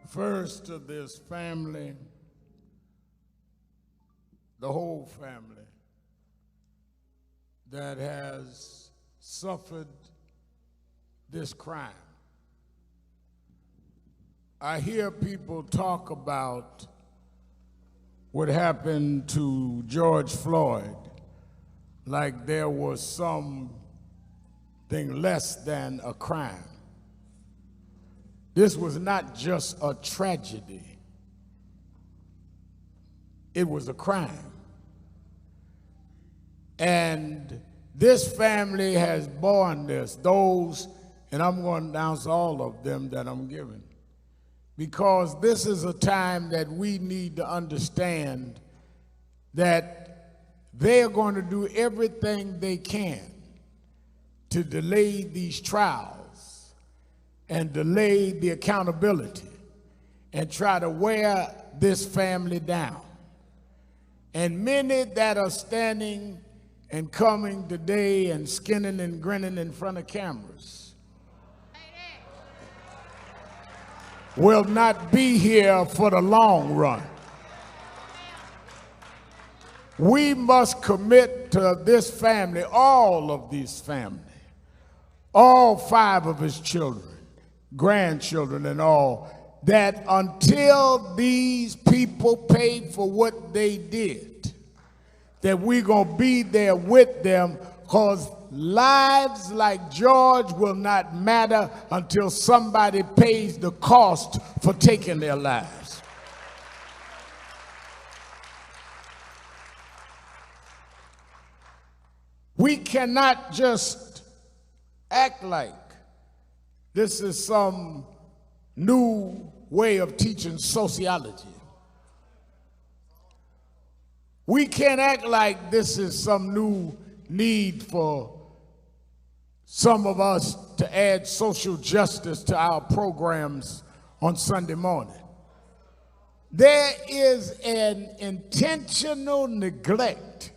First to this family, the whole family that has suffered this crime. I hear people talk about what happened to Goerge Floyd like there was something less than a crime. This was not just a tragedy. It was a crime. And this family has borne this, those, and I'm going to announce all of them that I'm giving, because this is a time that we need to understand that they're going to do everything they can to delay these trials and delay the accountability and try to wear this family down. And many that are standing and coming today and skinning and grinning in front of cameras will not be here for the long run. We must commit to this family, all of this family, all 5 of his children, grandchildren and all, that until these people pay for what they did, that we're going to be there with them, because lives like Goerge will not matter until somebody pays the cost for taking their lives. We cannot just act like this is some new way of teaching sociology. We can't act like this is some new need for some of us to add social justice to our programs on Sunday morning. There is an intentional neglect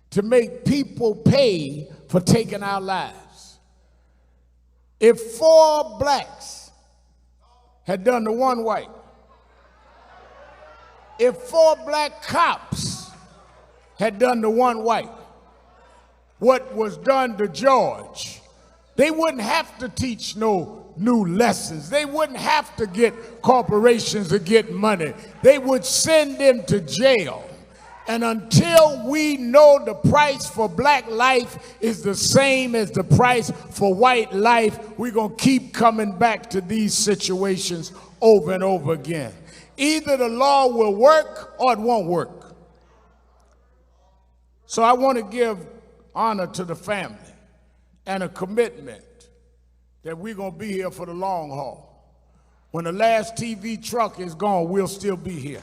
to make people pay for taking our lives. If 4 blacks had done to 1 white, if 4 black cops had done to 1 white what was done to Goerge, they wouldn't have to teach no new lessons. They wouldn't have to get corporations to get money. They would send them to jail. And until we know the price for black life is the same as the price for white life, we're going to keep coming back to these situations over and over again. Either the law will work or it won't work. So I want to give honor to the family and a commitment that we're going to be here for the long haul. When the last TV truck is gone, we'll still be here.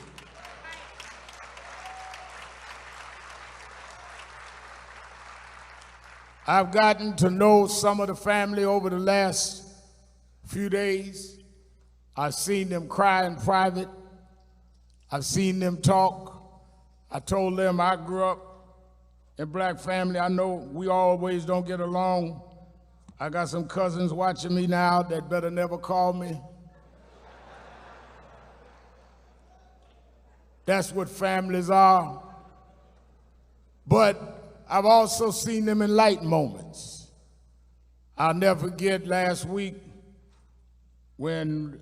I've gotten to know some of the family over the last few days. I've seen them cry in private. I've seen them talk. I told them I grew up in black family. I know we always don't get along. I got some cousins watching me now that better never call me. That's what families are. But I've also seen them in light moments. I'll never forget last week when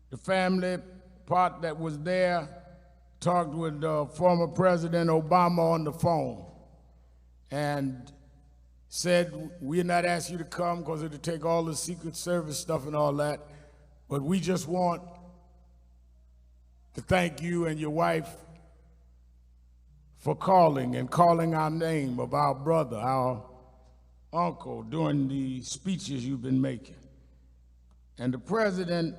the family part that was there talked with former President Obama on the phone and said, we're not asking you to come because it'll take all the Secret Service stuff and all that, but we just want to thank you and your wife for calling our name of our brother, our uncle, during the speeches you've been making. And the president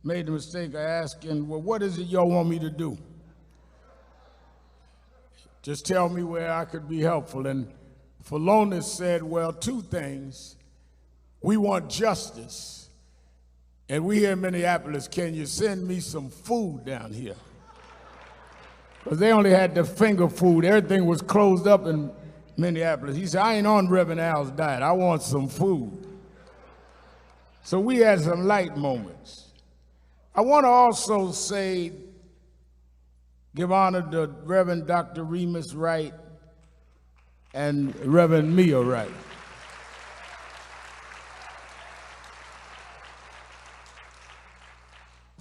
made the mistake of asking, well, what is it y'all want me to do? Just tell me where I could be helpful. And Philonis said, well, 2 things. We want justice. And we here in Minneapolis, can you send me some food down here? Because they only had the finger food. Everything was closed up in Minneapolis. He said, I ain't on Reverend Al's diet. I want some food. So we had some light moments. I want to also say, give honor to Reverend Dr. Remus Wright and Reverend Mia Wright.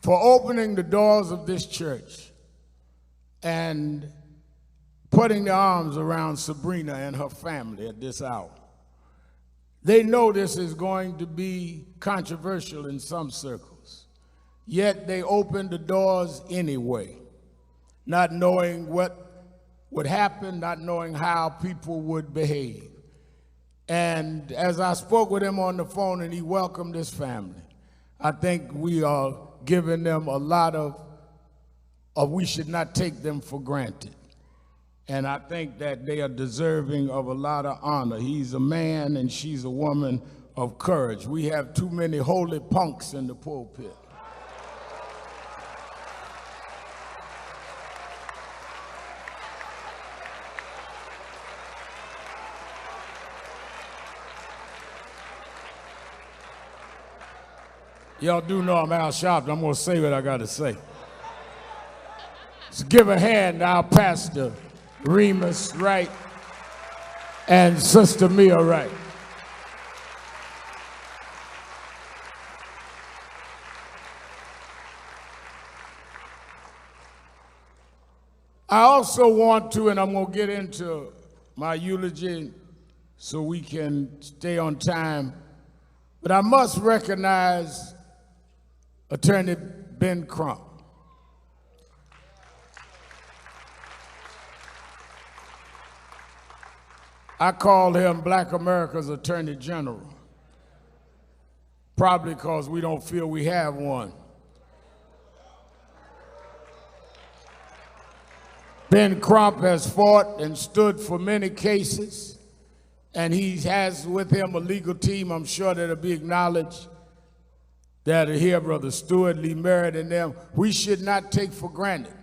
For opening the doors of this church and putting their arms around Sabrina and her family at this hour. They know this is going to be controversial in some circles, yet they opened the doors anyway, not knowing what would happen, not knowing how people would behave. And as I spoke with him on the phone and he welcomed his family, I think we are giving them a lot of we should not take them for granted. And I think that they are deserving of a lot of honor. He's a man and she's a woman of courage. We have too many holy punks in the pulpit. Y'all do know I'm Al Sharpton. I'm going to say what I got to say. Let's give a hand to our pastor, Remus Wright, and Sister Mia Wright. I also want to, and I'm going to get into my eulogy so we can stay on time, but I must recognize Attorney Ben Crump. I call him Black America's Attorney General, probably because we don't feel we have one. Ben Crump has fought and stood for many cases, and he has with him a legal team, I'm sure that'll be acknowledged, that are here, Brother Stewart, Lee Merritt, and them. We should not take for granted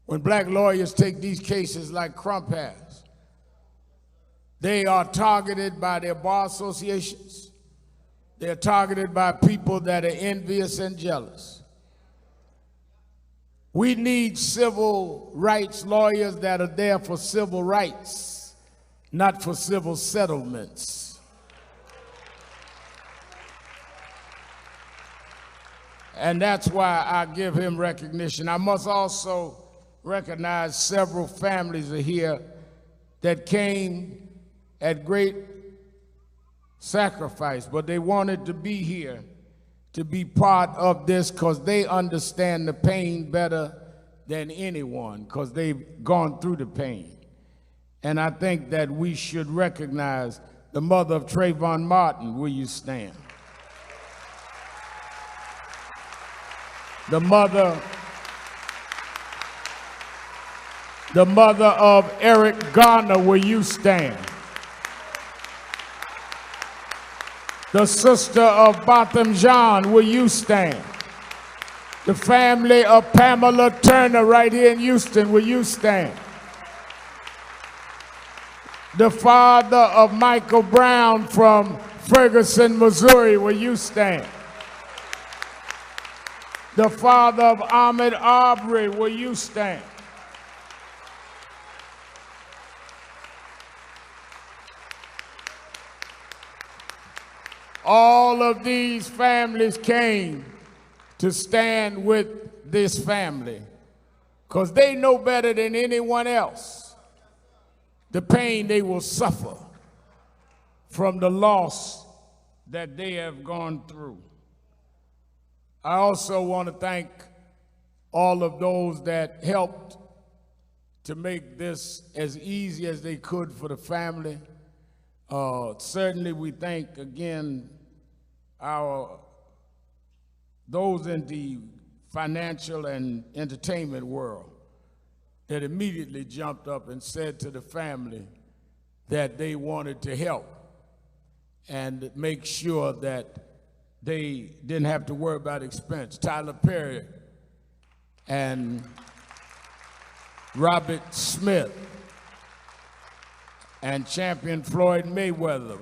when black lawyers take these cases like Crump has. They are targeted by their bar associations. They're targeted by people that are envious and jealous. We need civil rights lawyers that are there for civil rights, not for civil settlements. And that's why I give him recognition. I must also recognize several families are here that came at great sacrifice, but they wanted to be here to be part of this because they understand the pain better than anyone because they've gone through the pain. And I think that we should recognize the mother of Trayvon Martin. Will you stand? The mother of Eric Garner. Will you stand? The sister of Botham Jean, will you stand? The family of Pamela Turner right here in Houston, will you stand? The father of Michael Brown from Ferguson, Missouri, will you stand? The father of Ahmaud Arbery, will you stand? All of these families came to stand with this family because they know better than anyone else the pain they will suffer from the loss that they have gone through. I also want to thank all of those that helped to make this as easy as they could for the family. Certainly we thank again those in the financial and entertainment world that immediately jumped up and said to the family that they wanted to help and make sure that they didn't have to worry about expense. Tyler Perry and Robert Smith and champion Floyd Mayweather.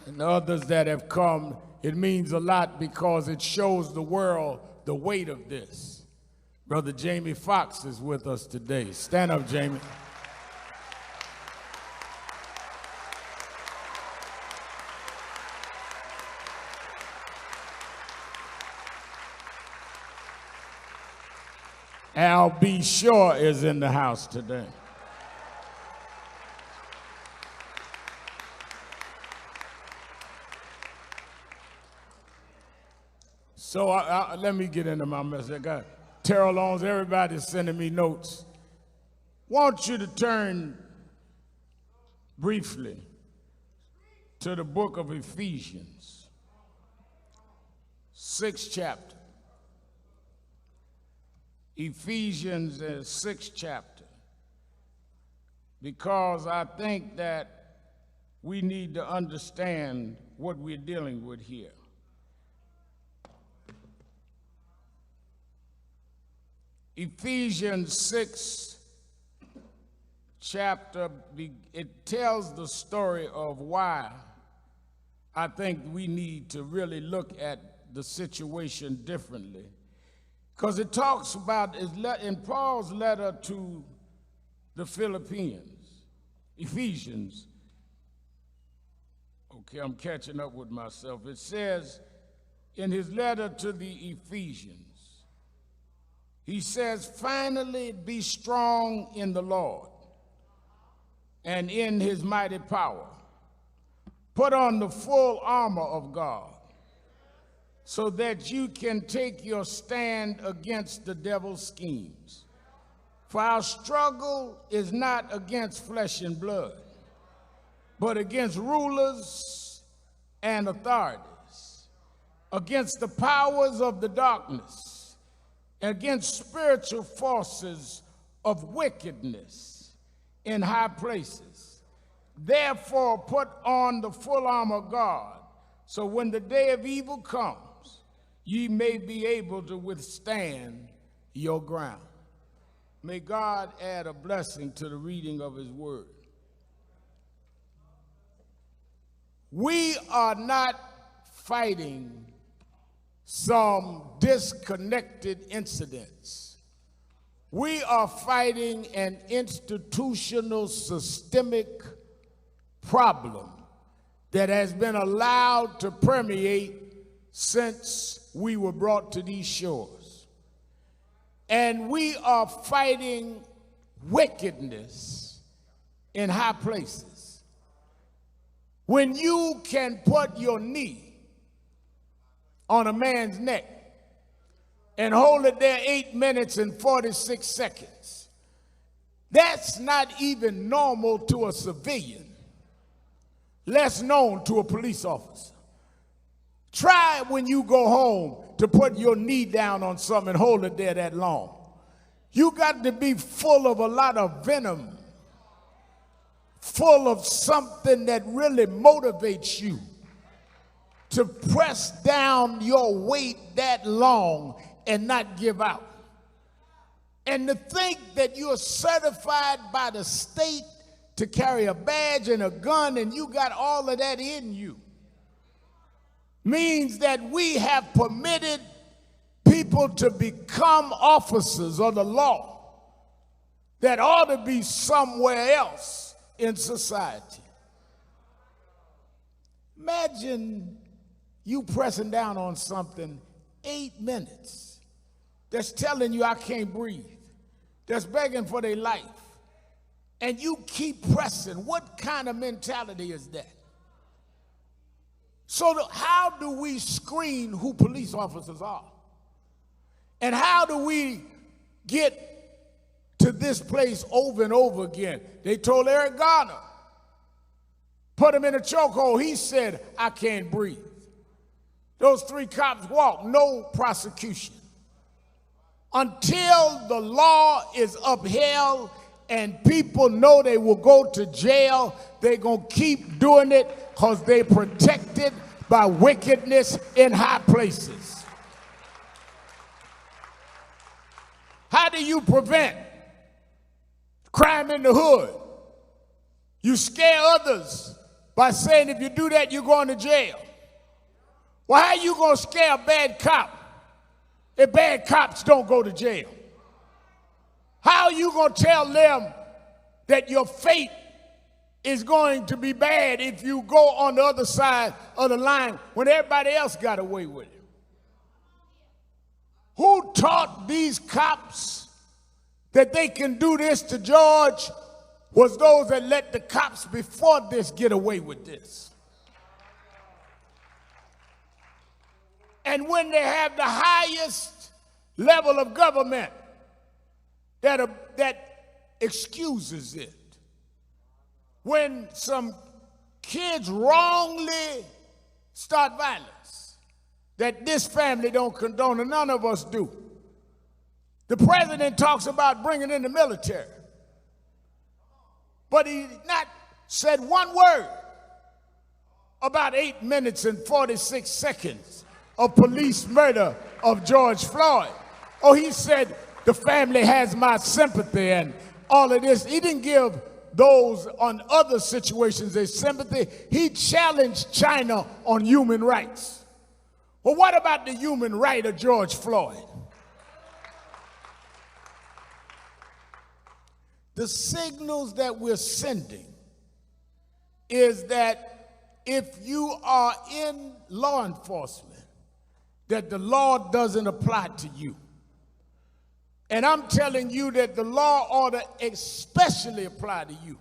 And and others that have come. It means a lot because it shows the world the weight of this. Brother Jamie Foxx is with us today. Stand up, Jamie. Al B. Shore is in the house today. So let me get into my message. I got Terrell Owens, everybody's sending me notes. Want you to turn briefly to the book of Ephesians, 6th chapter. Ephesians, 6th chapter, because I think that we need to understand what we're dealing with here. Ephesians 6 chapter, it tells the story of why I think we need to really look at the situation differently. Because it talks about, in Paul's letter to the Ephesians, okay, I'm catching up with myself. It says in his letter to the Ephesians, he says, finally be strong in the Lord and in his mighty power. Put on the full armor of God, so that you can take your stand against the devil's schemes. For our struggle is not against flesh and blood, but against rulers and authorities, against the powers of the darkness, against spiritual forces of wickedness in high places. Therefore, put on the full armor of God, so when the day of evil comes, ye may be able to withstand your ground. May God add a blessing to the reading of his word. We are not fighting some disconnected incidents. We are fighting an institutional, systemic problem that has been allowed to permeate since we were brought to these shores. And we are fighting wickedness in high places. When you can put your knee on a man's neck and hold it there 8 minutes and 46 seconds, that's not even normal to a civilian, less known to a police officer. Try when you go home to put your knee down on something and hold it there that long. You got to be full of a lot of venom, full of something that really motivates you to press down your weight that long and not give out. And to think that you're certified by the state to carry a badge and a gun and you got all of that in you means that we have permitted people to become officers of the law that ought to be somewhere else in society. Imagine you pressing down on something 8 minutes that's telling you I can't breathe, that's begging for their life, and you keep pressing. What kind of mentality is that? So how do we screen who police officers are? And how do we get to this place over and over again? They told Eric Garner, put him in a chokehold. He said, I can't breathe. Those 3 cops walked, no prosecution. Until the law is upheld and people know they will go to jail, they're going to keep doing it because they're protected by wickedness in high places. How do you prevent crime in the hood? You scare others by saying if you do that, you're going to jail. Well, how are you going to scare a bad cop if bad cops don't go to jail? How are you going to tell them that your fate is going to be bad if you go on the other side of the line when everybody else got away with it? Who taught these cops that they can do this to George was those that let the cops before this get away with this. And when they have the highest level of government that excuses it, when some kids wrongly start violence, that this family don't condone, and none of us do. The president talks about bringing in the military, but he not said one word about 8 minutes and 46 seconds of police murder of Goerge Floyd. Oh, he said the family has my sympathy and all of this. He didn't give those on other situations their sympathy. He challenged China on human rights. Well, what about the human right of Goerge Floyd? The signals that we're sending is that if you are in law enforcement, that the law doesn't apply to you. And I'm telling you that the law ought to especially apply to you,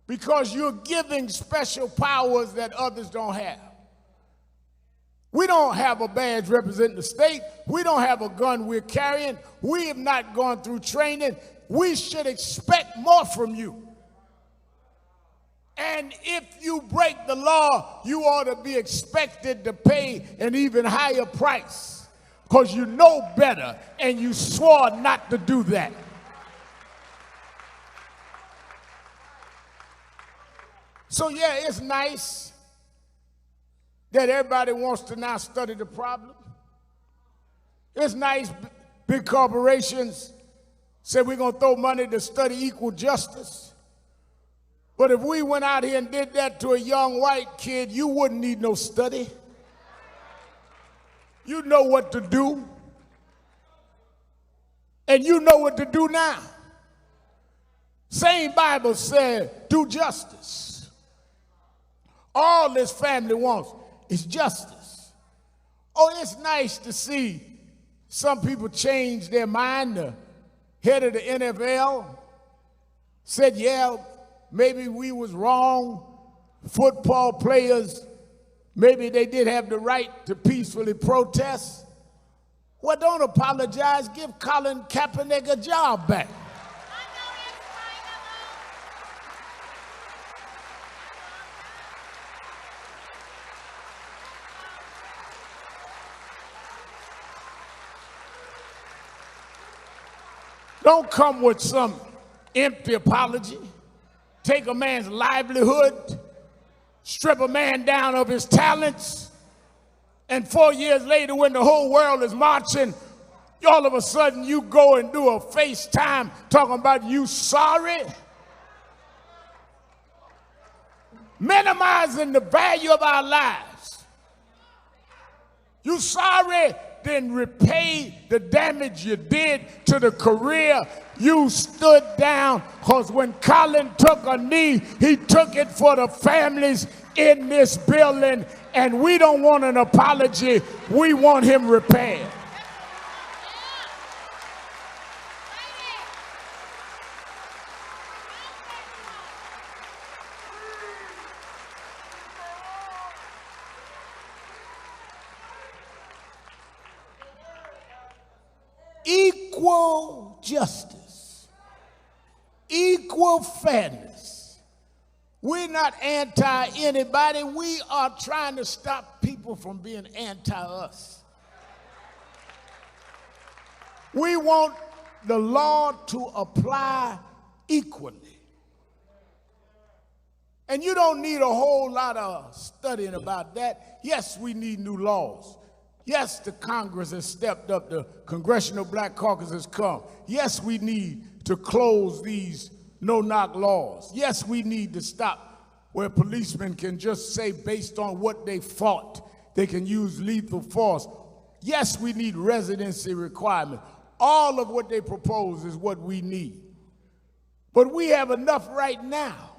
because you're giving special powers that others don't have. We don't have a badge representing the state. We don't have a gun we're carrying. We have not gone through training. We should expect more from you. And if you break the law, you ought to be expected to pay an even higher price, because you know better and you swore not to do that. So yeah, it's nice that everybody wants to now study the problem. It's nice big corporations say we're going to throw money to study equal justice. But if we went out here and did that to a young white kid, you wouldn't need no study. You know what to do. And you know what to do now. Same Bible said, do justice. All this family wants is justice. Oh, it's nice to see some people change their mind. The head of the NFL said, yeah, maybe we was wrong. Football players, maybe they did have the right to peacefully protest. Well, don't apologize. Give Colin Kaepernick a job back. Don't come with some empty apology. Take a man's livelihood, strip a man down of his talents, and 4 years later, when the whole world is marching, all of a sudden you go and do a FaceTime talking about you sorry. Minimizing the value of our lives. You sorry? Then repay the damage you did to the career. You stood down, because when Colin took a knee, he took it for the families in this building, and we don't want an apology. We want him repaired. Equal justice, equal fairness. We're not anti anybody. We are trying to stop people from being anti us. We want the law to apply equally. And you don't need a whole lot of studying about that. Yes, we need new laws. Yes, the Congress has stepped up. The Congressional Black Caucus has come. Yes, we need to close these no-knock laws. Yes, we need to stop where policemen can just say based on what they fought, they can use lethal force. Yes, we need residency requirement. All of what they propose is what we need. But we have enough right now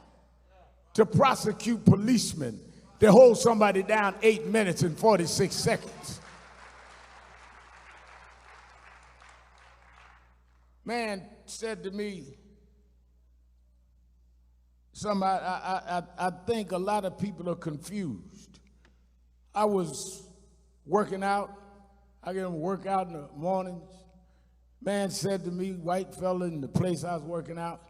to prosecute policemen that hold somebody down 8 minutes and 46 seconds. Man said to me, I think a lot of people are confused. I was working out. I get them work out in the mornings. Man said to me, white fella in the place I was working out,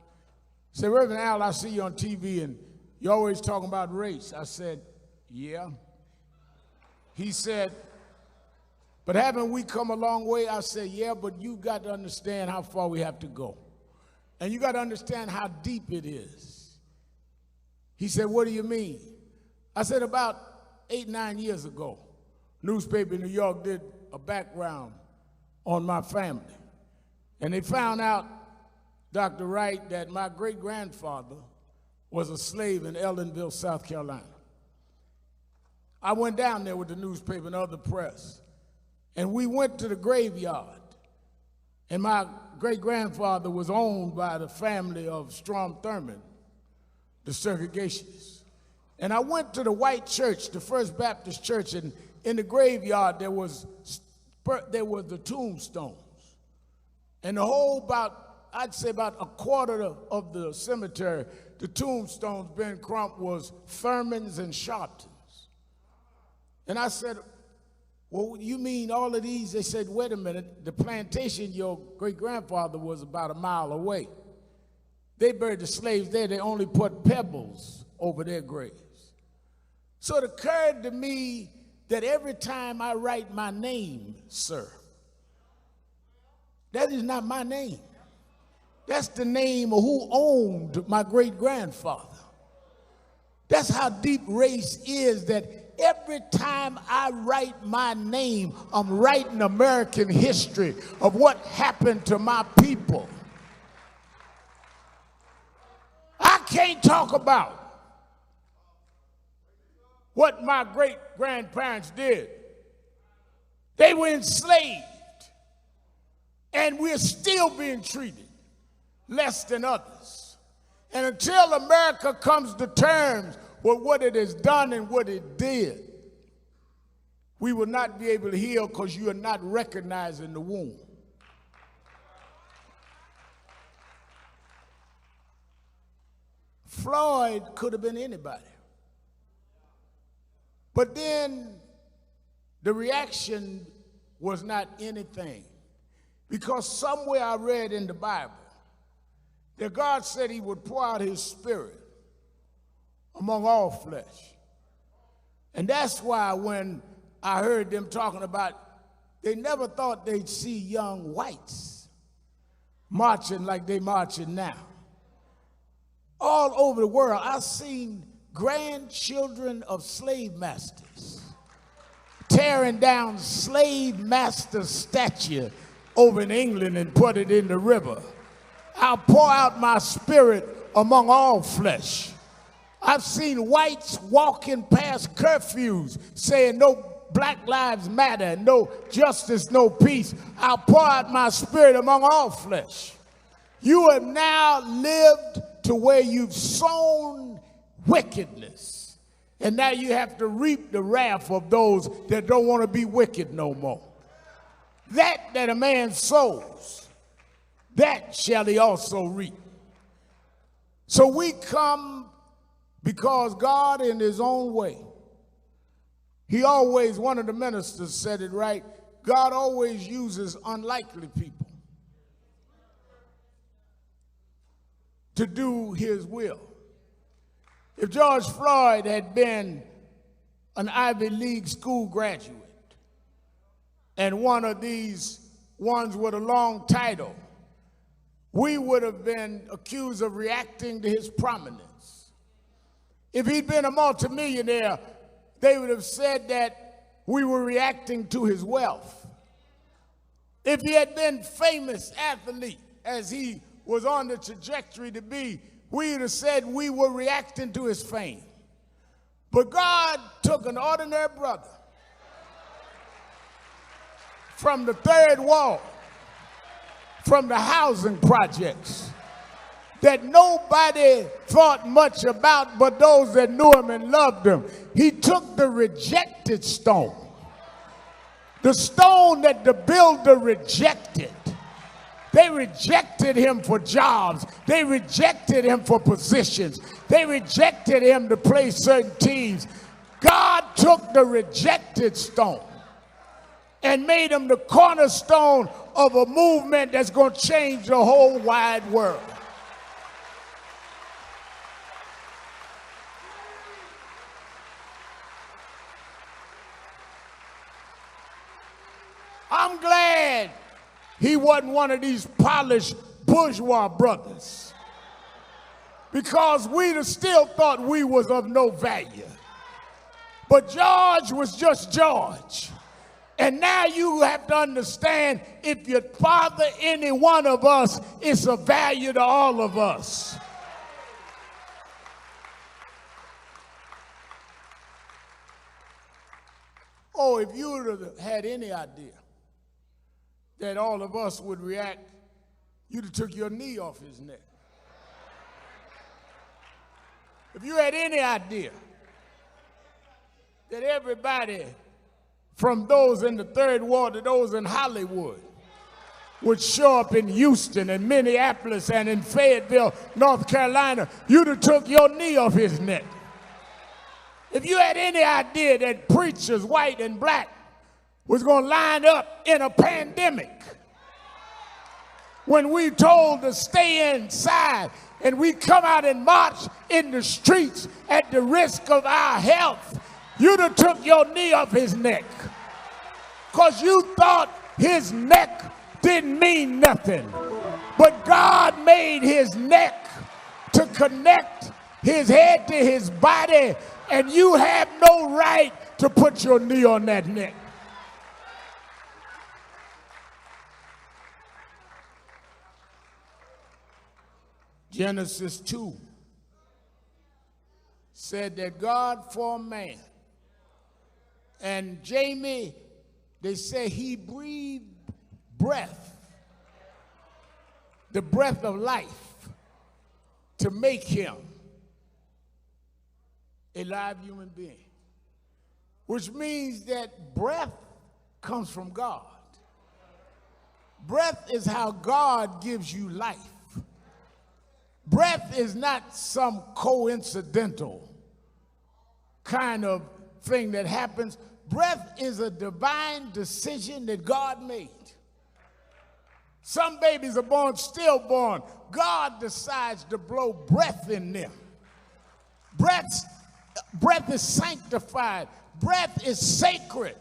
said, Reverend Al, I see you on TV and you're always talking about race. I said, yeah. He said, but haven't we come a long way? I said, yeah, but you got to understand how far we have to go. And you got to understand how deep it is. He said, what do you mean? I said, about 8, 9 years ago, newspaper in New York did a background on my family. And they found out, Dr. Wright, that my great-grandfather was a slave in Ellenville, South Carolina. I went down there with the newspaper and other press, and we went to the graveyard. And my great-grandfather was owned by the family of Strom Thurmond, the segregationists. And I went to the white church, the First Baptist Church, and in the graveyard there was the tombstones. And the whole I'd say about a quarter of the cemetery, the tombstones, Ben Crump, was Thurmond's and Sharpton's. And I said, well, you mean all of these? They said, wait a minute, the plantation your great-grandfather was about a mile away. They buried the slaves there. They only put pebbles over their graves. So it occurred to me that every time I write my name, sir, that is not my name. That's the name of who owned my great-grandfather. That's how deep race is, that every time I write my name, I'm writing American history of what happened to my people. I can't talk about what my great-grandparents did. They were enslaved, and we're still being treated less than others. And until America comes to terms with what it has done and what it did, we will not be able to heal because you are not recognizing the womb. Floyd could have been anybody. But then the reaction was not anything. Because somewhere I read in the Bible that God said he would pour out his spirit among all flesh. And that's why when I heard them talking about, they never thought they'd see young whites marching like they marching now. All over the world, I've seen grandchildren of slave masters tearing down slave master statue over in England and put it in the river. I'll pour out my spirit among all flesh. I've seen whites walking past curfews saying no Black Lives Matter, no justice, no peace. I'll pour out my spirit among all flesh. You have now lived to where you've sown wickedness, and now you have to reap the wrath of those that don't want to be wicked no more. That a man sows, that shall he also reap. So we come because God, in his own way, he always, one of the ministers said it right, God always uses unlikely people to do his will. If Goerge Floyd had been an Ivy League school graduate and one of these ones with a long title, we would have been accused of reacting to his prominence. If he'd been a multimillionaire, they would have said that we were reacting to his wealth. If he had been famous athlete, as he was on the trajectory to be, we would have said we were reacting to his fame. But God took an ordinary brother from the third ward, from the housing projects that nobody thought much about but those that knew him and loved him. He took the rejected stone, the stone that the builder rejected. They rejected him for jobs. They rejected him for positions. They rejected him to play certain teams. God took the rejected stone and made him the cornerstone of a movement that's going to change the whole wide world. I'm glad he wasn't one of these polished bourgeois brothers, because we'd have still thought we was of no value. But George was just George. And now you have to understand, if you father any one of us, it's a value to all of us. Oh, if you would have had any idea that all of us would react, you'd have took your knee off his neck. If you had any idea that everybody, from those in the third ward to those in Hollywood, would show up in Houston and Minneapolis and in Fayetteville, North Carolina, you'd have took your knee off his neck. If you had any idea that preachers, white and black, was going to line up in a pandemic when we told to stay inside, and we come out and march in the streets at the risk of our health, you'd have took your knee off his neck, because you thought his neck didn't mean nothing. But God made his neck to connect his head to his body, and you have no right to put your knee on that neck. Genesis 2 said that God formed man. And Jamie, they say he breathed breath, the breath of life, to make him a live human being, which means that breath comes from God. Breath is how God gives you life. Breath is not some coincidental kind of thing that happens. Breath is a divine decision that God made. Some babies are born stillborn. God decides to blow breath in them. Breath is sanctified. Breath is sacred.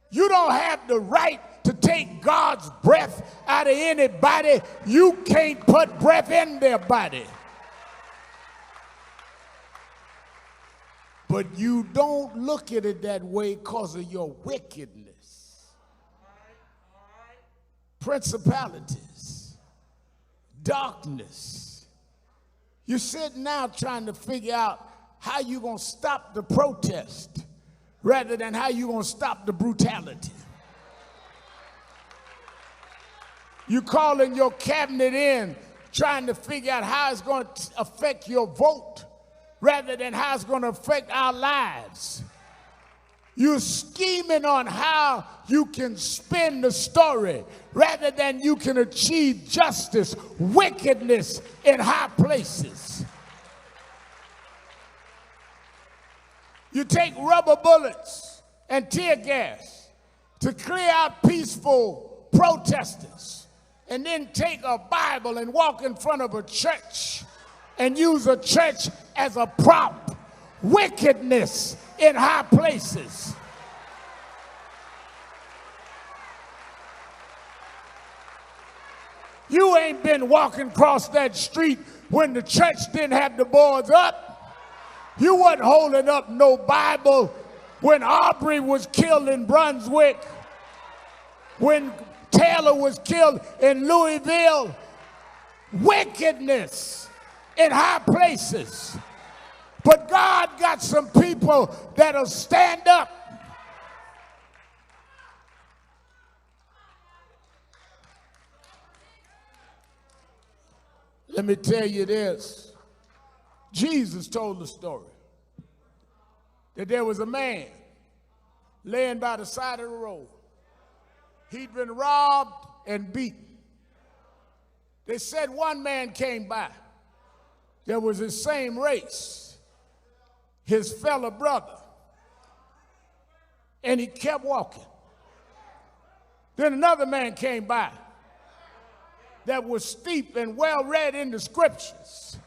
You don't have the right to take God's breath out of anybody. You can't put breath in their body. But you don't look at it that way because of your wickedness. Principalities, darkness. You're sitting now trying to figure out how you're going to stop the protest rather than how you're going to stop the brutality. You're calling your cabinet in trying to figure out how it's going to affect your vote rather than how it's going to affect our lives. You're scheming on how you can spin the story rather than you can achieve justice, wickedness in high places. You take rubber bullets and tear gas to clear out peaceful protesters, and then take a Bible and walk in front of a church and use a church as a prop. Wickedness in high places. You ain't been walking across that street when the church didn't have the boards up. You wasn't holding up no Bible when Aubrey was killed in Brunswick, when Taylor was killed in Louisville. Wickedness in high places. But God got some people that'll stand up. Let me tell you this. Jesus told the story that there was a man laying by the side of the road. He'd been robbed and beaten. They said one man came by that was his same race, his fellow brother, and he kept walking. Then another man came by that was steep and well read in the scriptures,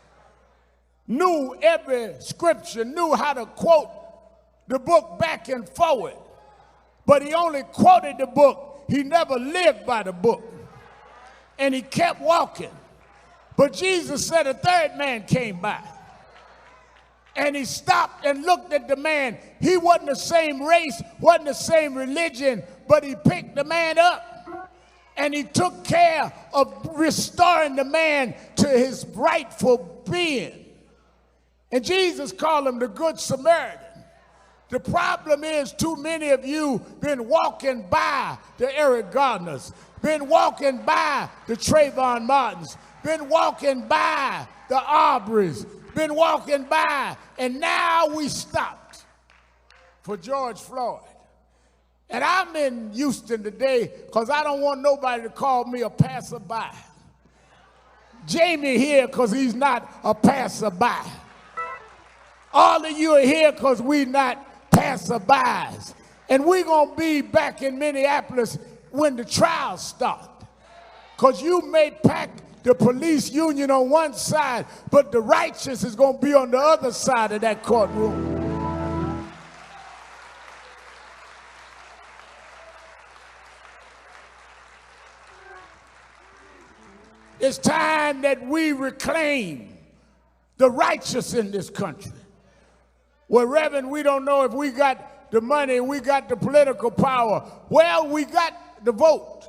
knew every scripture, knew how to quote the book back and forward, but he only quoted the book. He never lived by the book, and he kept walking. But Jesus said a third man came by, and he stopped and looked at the man. He wasn't the same race, wasn't the same religion, but he picked the man up, and he took care of restoring the man to his rightful being. And Jesus called him the Good Samaritan. The problem is too many of you been walking by the Eric Gardners, been walking by the Trayvon Martins, been walking by the Aubreys, been walking by, and now we stopped for Goerge Floyd. And I'm in Houston today because I don't want nobody to call me a passerby. Jamie here because he's not a passerby. All of you are here because we're not passerbys. And we're going to be back in Minneapolis when the trials start. Because you may pack the police union on one side, but the righteous is going to be on the other side of that courtroom. It's time that we reclaim the righteous in this country. Well, Reverend, we don't know if we got the money, we got the political power. Well, we got the vote.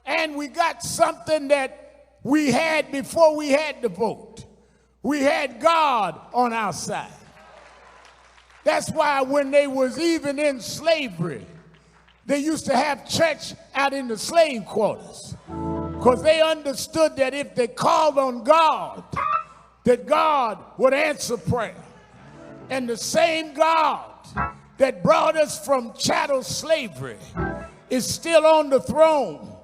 And we got something that we had before we had the vote. We had God on our side. That's why when they was even in slavery, they used to have church out in the slave quarters, because they understood that if they called on God, that God would answer prayer. And the same God that brought us from chattel slavery is still on the throne.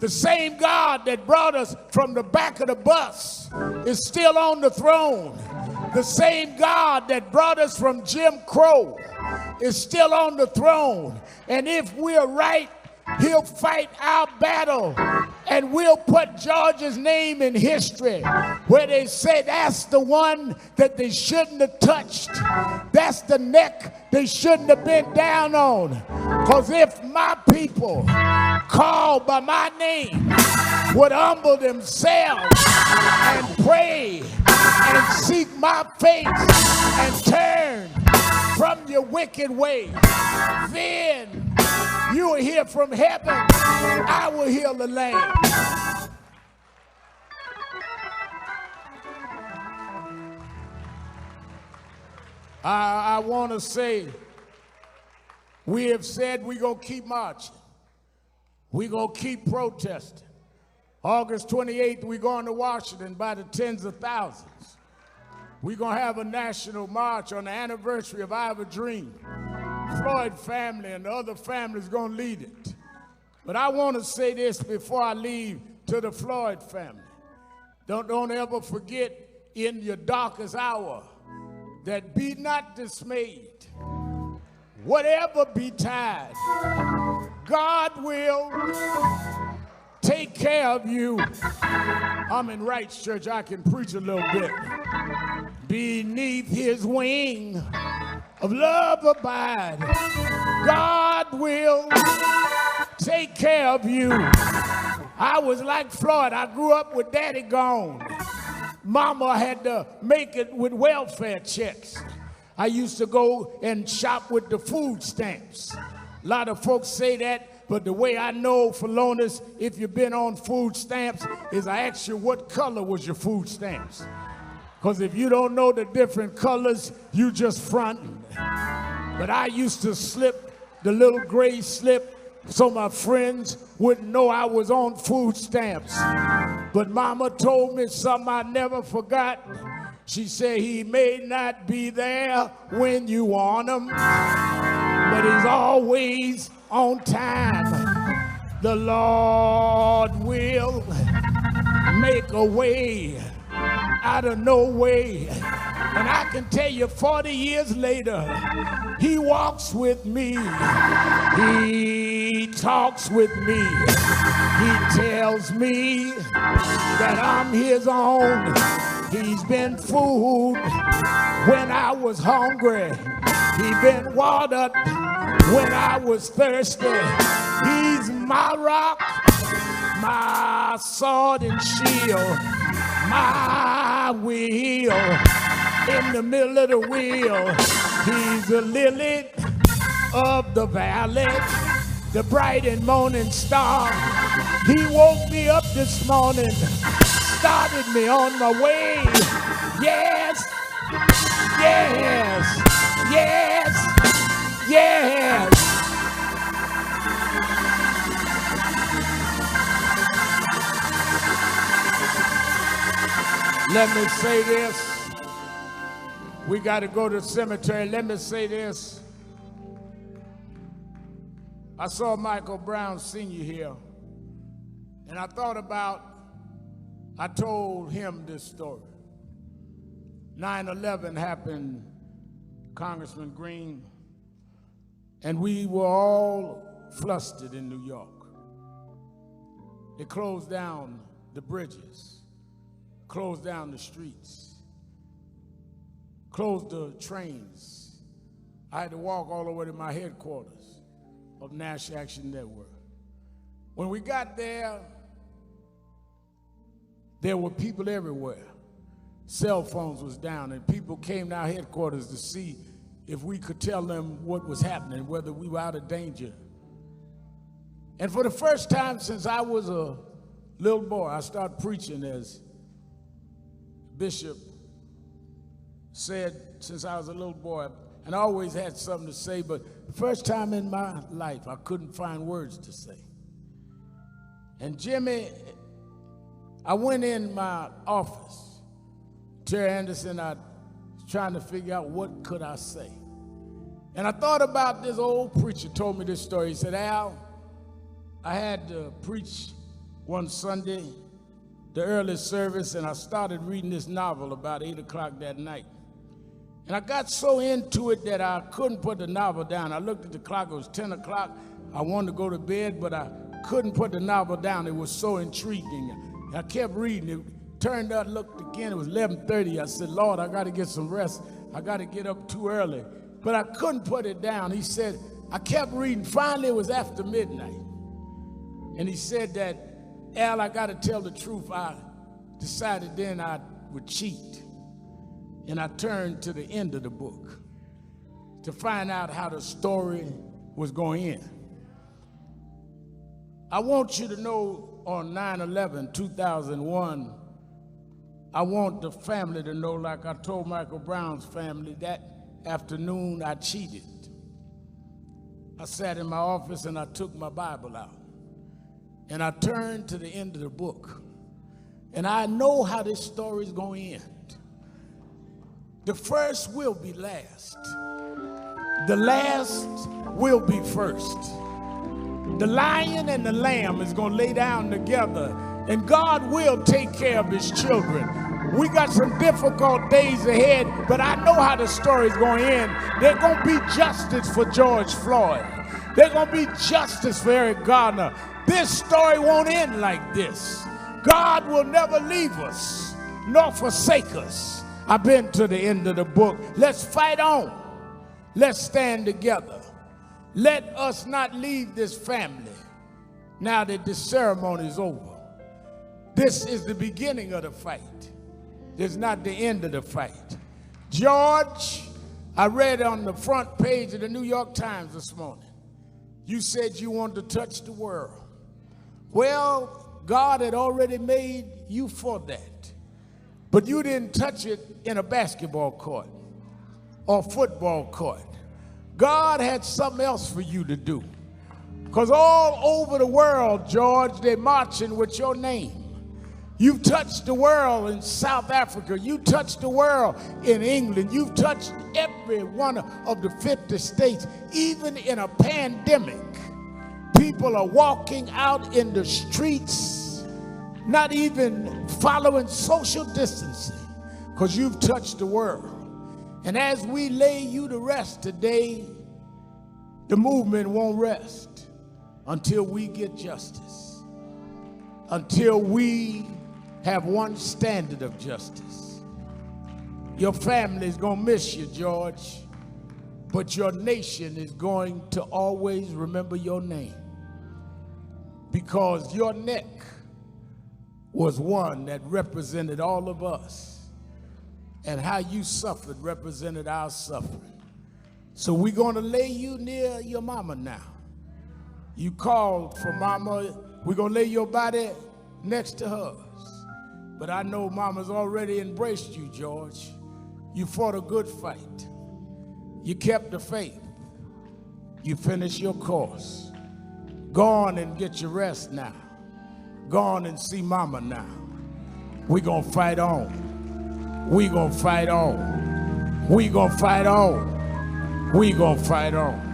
The same God that brought us from the back of the bus is still on the throne. The same God that brought us from Jim Crow is still on the throne. And if we're right, he'll fight our battle, and we'll put George's name in history where they say that's the one that they shouldn't have touched. That's the neck they shouldn't have been down on. Because if my people called by my name would humble themselves and pray and seek my face and turn from your wicked ways, then you will hear from heaven, I will heal the land. I want to say, we have said we're going to keep marching. We're going to keep protesting. August 28th, we're going to Washington by the tens of thousands. We're going to have a national march on the anniversary of I Have a Dream. Floyd family and the other families going to lead it. But I want to say this before I leave to the Floyd family. Don't ever forget in your darkest hour that be not dismayed. Whatever betide, God will take care of you. I'm in Wright's church. I can preach a little bit. Beneath his wing of love abide, God will take care of you. I was like Floyd. I grew up with daddy gone. Mama had to make it with welfare checks. I used to go and shop with the food stamps. A lot of folks say that, but the way I know, Philonus, if you've been on food stamps, is I ask you what color was your food stamps. Because if you don't know the different colors, you just fronting. But I used to slip the little gray slip so my friends wouldn't know I was on food stamps. But Mama told me something I never forgot. She said, he may not be there when you want him, but he's always on time. The Lord will make a way out of no way. And I can tell you 40 years later, he walks with me. He talks with me. He tells me that I'm his own. He's been food when I was hungry. He's been watered when I was thirsty. He's my rock, my sword and shield, my wheel in the middle of the wheel. He's the lily of the valley, the bright and morning star. He woke me up this morning, started me on my way. Yes, yes, yes, yes. Let me say this. We got to go to the cemetery. Let me say this. I saw Michael Brown Sr. here, and I thought about, I told him this story. 9/11 happened, Congressman Green, and we were all flustered in New York. They closed down the bridges, closed down the streets, closed the trains. I had to walk all the way to my headquarters of National Action Network. When we got there were people everywhere. Cell phones was down, and people came to our headquarters to see if we could tell them what was happening, whether we were out of danger. And for the first time since I was a little boy, I started preaching, as Bishop said, since I was a little boy, and I always had something to say, but the first time in my life, I couldn't find words to say. And Jimmy, I went in my office, Terry Anderson, I was trying to figure out what could I say. And I thought about this old preacher told me this story. He said, Al, I had to preach one Sunday, the early service, and I started reading this novel about 8 o'clock that night. And I got so into it that I couldn't put the novel down. I looked at the clock, it was 10 o'clock. I wanted to go to bed, but I couldn't put the novel down. It was so intriguing. I kept reading. It turned out, looked again, it was 11:30. I said, Lord, I got to get some rest. I got to get up too early. But I couldn't put it down. He said, I kept reading. Finally, it was after midnight. And he said that, Al, I got to tell the truth. I decided then I would cheat. And I turned to the end of the book to find out how the story was going in. I want you to know on 9/11, 2001, I want the family to know, like I told Michael Brown's family, that afternoon I cheated. I sat in my office and I took my Bible out. And I turned to the end of the book. And I know how this story is going to end. The first will be last. The last will be first. The lion and the lamb is going to lay down together, and God will take care of his children. We got some difficult days ahead, but I know how the story is going to end. There's going to be justice for Goerge Floyd. There's going to be justice for Eric Garner. This story won't end like this. God will never leave us nor forsake us. I've been to the end of the book. Let's fight on. Let's stand together. Let us not leave this family now that this ceremony is over. This is the beginning of the fight. It's not the end of the fight. George, I read on the front page of the New York Times this morning, you said you wanted to touch the world. Well, God had already made you for that. But you didn't touch it in a basketball court or football court. God had something else for you to do. Because all over the world, George, they're marching with your name. You've touched the world in South Africa. You touched the world in England. You've touched every one of the 50 states. Even in a pandemic, people are walking out in the streets, not even following social distancing, because you've touched the world. And as we lay you to rest today, the movement won't rest until we get justice, until we have one standard of justice. Your family is going to miss you, George, but your nation is going to always remember your name, because your neck was one that represented all of us, and how you suffered represented our suffering. So we're going to lay you near your mama now. You called for mama. We're going to lay your body next to hers. But I know mama's already embraced you, George. You fought a good fight. You kept the faith. You finished your course. Go on and get your rest now. Go on and see mama now. We're going to fight on. We're going to fight on. We're going to fight on. We're going to fight on.